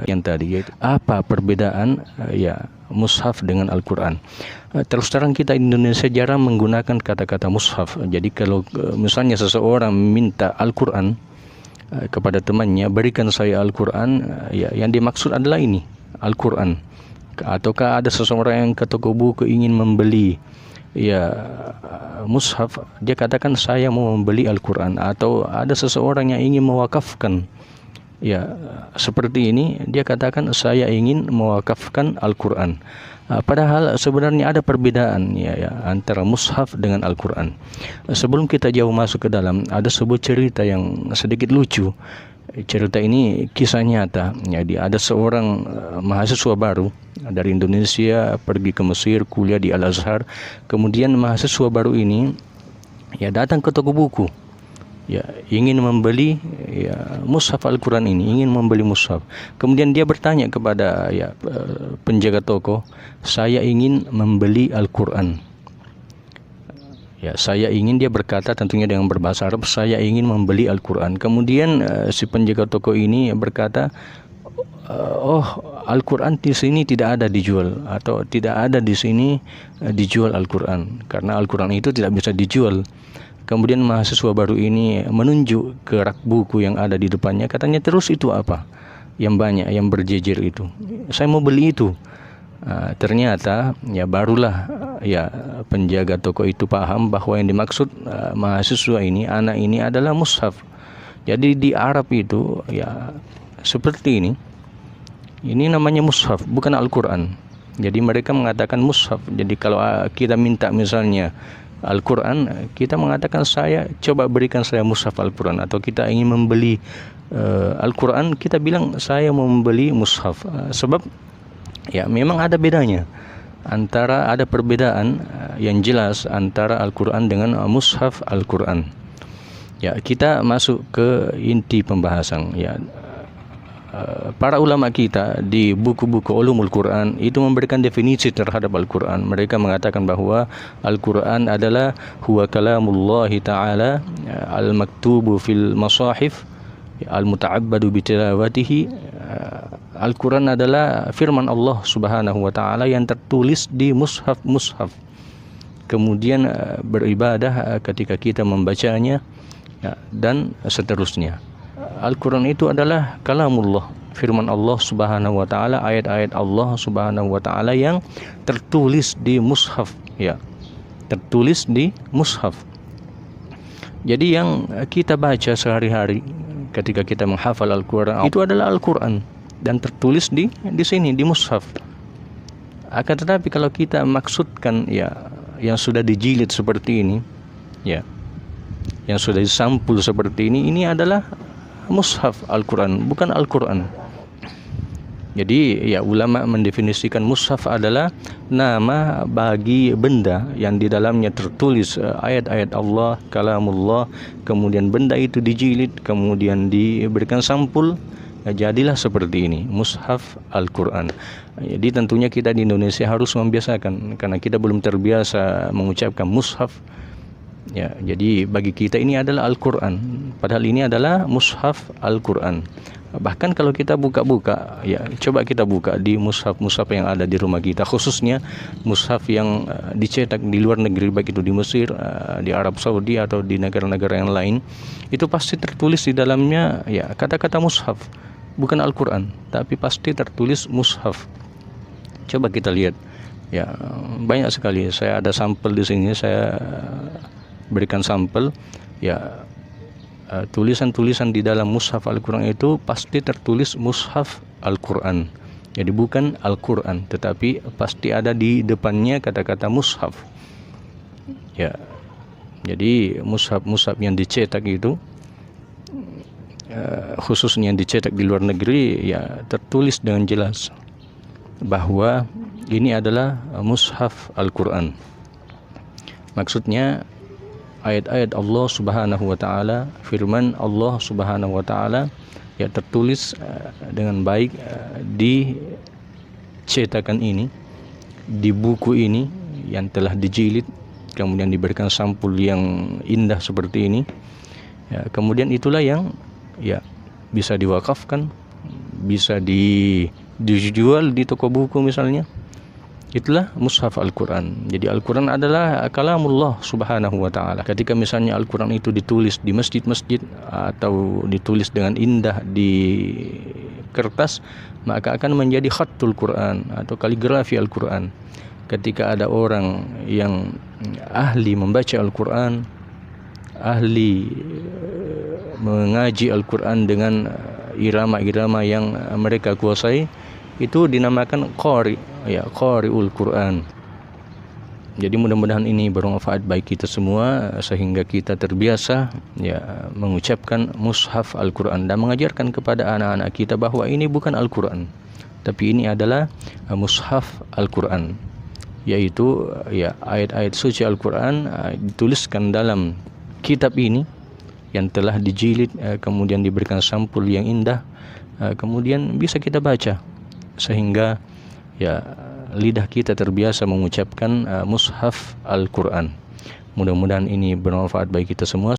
yang tadi, yaitu apa perbedaan mushaf dengan Al-Quran. Terus terang kita di Indonesia jarang menggunakan kata-kata mushaf. Jadi kalau misalnya seseorang minta Al-Quran kepada temannya, berikan saya Al-Quran, yang dimaksud adalah ini Al-Quran. Ataukah ada seseorang yang ke toko buku ingin membeli mushaf, dia katakan saya mau membeli Al-Quran. Atau ada seseorang yang ingin mewakafkan seperti ini, dia katakan saya ingin mewakafkan Al-Quran. Padahal sebenarnya ada perbedaan antara mushaf dengan Al-Quran. Sebelum kita jauh masuk ke dalam, ada sebuah cerita yang sedikit lucu. Cerita ini kisah nyata. Jadi ada seorang mahasiswa baru dari Indonesia pergi ke Mesir kuliah di Al-Azhar. Kemudian mahasiswa baru ini datang ke toko buku, ingin membeli mushaf Al-Quran ini, ingin membeli mushaf. Kemudian dia bertanya kepada penjaga toko, saya ingin membeli Al-Quran. Dia berkata tentunya dengan berbahasa Arab, saya ingin membeli Al-Quran. Kemudian si penjaga toko ini berkata, Al-Quran di sini tidak ada dijual, atau tidak ada di sini dijual Al-Quran, karena Al-Quran itu tidak bisa dijual. Kemudian mahasiswa baru ini menunjuk ke rak buku yang ada di depannya, katanya, terus itu apa yang banyak, yang berjejer itu? Saya mau beli itu. Ternyata barulah penjaga toko itu paham bahwa yang dimaksud mahasiswa ini, anak ini adalah mushaf. Jadi di Arab itu seperti ini. Ini namanya mushaf, bukan Al-Quran. Jadi mereka mengatakan mushaf. Jadi kalau kita minta misalnya Al-Quran, kita mengatakan saya coba berikan saya mushaf Al-Quran. Atau kita ingin membeli Al-Quran, kita bilang saya mau membeli mushaf. Sebab memang ada bedanya, ada perbedaan yang jelas antara Al-Quran dengan mushaf Al-Quran. Kita masuk ke inti pembahasan. Para ulama kita di buku-buku ulumul Quran itu memberikan definisi terhadap Al-Quran. Mereka mengatakan bahwa Al-Quran adalah huwa kalamullahi ta'ala al-maktubu fil masahif al-muta'abbadu bitilawatihi. Al-Quran adalah firman Allah subhanahu wa ta'ala yang tertulis di mushaf-mushaf, kemudian beribadah ketika kita membacanya, dan seterusnya. Al-Quran itu adalah kalamullah, firman Allah subhanahu wa ta'ala, ayat-ayat Allah subhanahu wa ta'ala yang tertulis di mushaf, tertulis di mushaf. Jadi yang kita baca sehari-hari ketika kita menghafal Al-Quran itu adalah Al-Quran dan tertulis di sini di mushaf. Akan tetapi kalau kita maksudkan yang sudah dijilid seperti ini, yang sudah disampul seperti ini adalah mushaf Al-Quran, bukan Al-Quran. Jadi ulama mendefinisikan mushaf adalah nama bagi benda yang di dalamnya tertulis ayat-ayat Allah, kalamullah, kemudian benda itu dijilid, kemudian diberikan sampul, jadilah seperti ini, mushaf Al-Quran. Jadi tentunya kita di Indonesia harus membiasakan, karena kita belum terbiasa mengucapkan mushaf. Jadi bagi kita ini adalah Al-Quran, padahal ini adalah mushaf Al-Quran. Bahkan kalau kita buka-buka, coba kita buka di mushaf-mushaf yang ada di rumah kita, khususnya mushaf yang dicetak di luar negeri, baik itu di Mesir, di Arab Saudi, atau di negara-negara yang lain, itu pasti tertulis di dalamnya kata-kata mushaf, bukan Al-Quran, tapi pasti tertulis mushaf. Coba kita lihat, banyak sekali. Saya ada sampel di sini, saya berikan sampel, tulisan-tulisan di dalam mushaf Al-Quran itu pasti tertulis mushaf Al-Quran. Jadi bukan Al-Quran, tetapi pasti ada di depannya kata-kata mushaf. Jadi mushaf-mushaf yang dicetak itu, khususnya yang dicetak di luar negeri, tertulis dengan jelas bahwa ini adalah mushaf Al-Quran. Maksudnya ayat-ayat Allah subhanahu wa ta'ala, firman Allah subhanahu wa ta'ala tertulis dengan baik di cetakan ini, di buku ini yang telah dijilid, kemudian diberikan sampul yang indah seperti ini. Kemudian itulah yang bisa diwakafkan, bisa dijual di toko buku misalnya. Itulah mushaf Al-Quran. Jadi Al-Quran adalah kalamullah subhanahu wa ta'ala. Ketika misalnya Al-Quran itu ditulis di masjid-masjid atau ditulis dengan indah di kertas, maka akan menjadi khattul Quran atau kaligrafi Al-Quran. Ketika ada orang yang ahli membaca Al-Quran, ahli mengaji Al-Quran dengan irama-irama yang mereka kuasai, itu dinamakan qari, ya, qari'ul Quran. Jadi mudah-mudahan ini bermanfaat bagi kita semua sehingga kita terbiasa ya mengucapkan mushaf Al-Quran dan mengajarkan kepada anak-anak kita bahwa ini bukan Al-Quran, tapi ini adalah mushaf Al-Quran, yaitu ya ayat-ayat suci Al-Quran dituliskan dalam kitab ini yang telah dijilid, kemudian diberikan sampul yang indah, kemudian bisa kita baca sehingga ya lidah kita terbiasa mengucapkan mushaf Al-Quran. Mudah-mudahan ini bermanfaat bagi kita semua.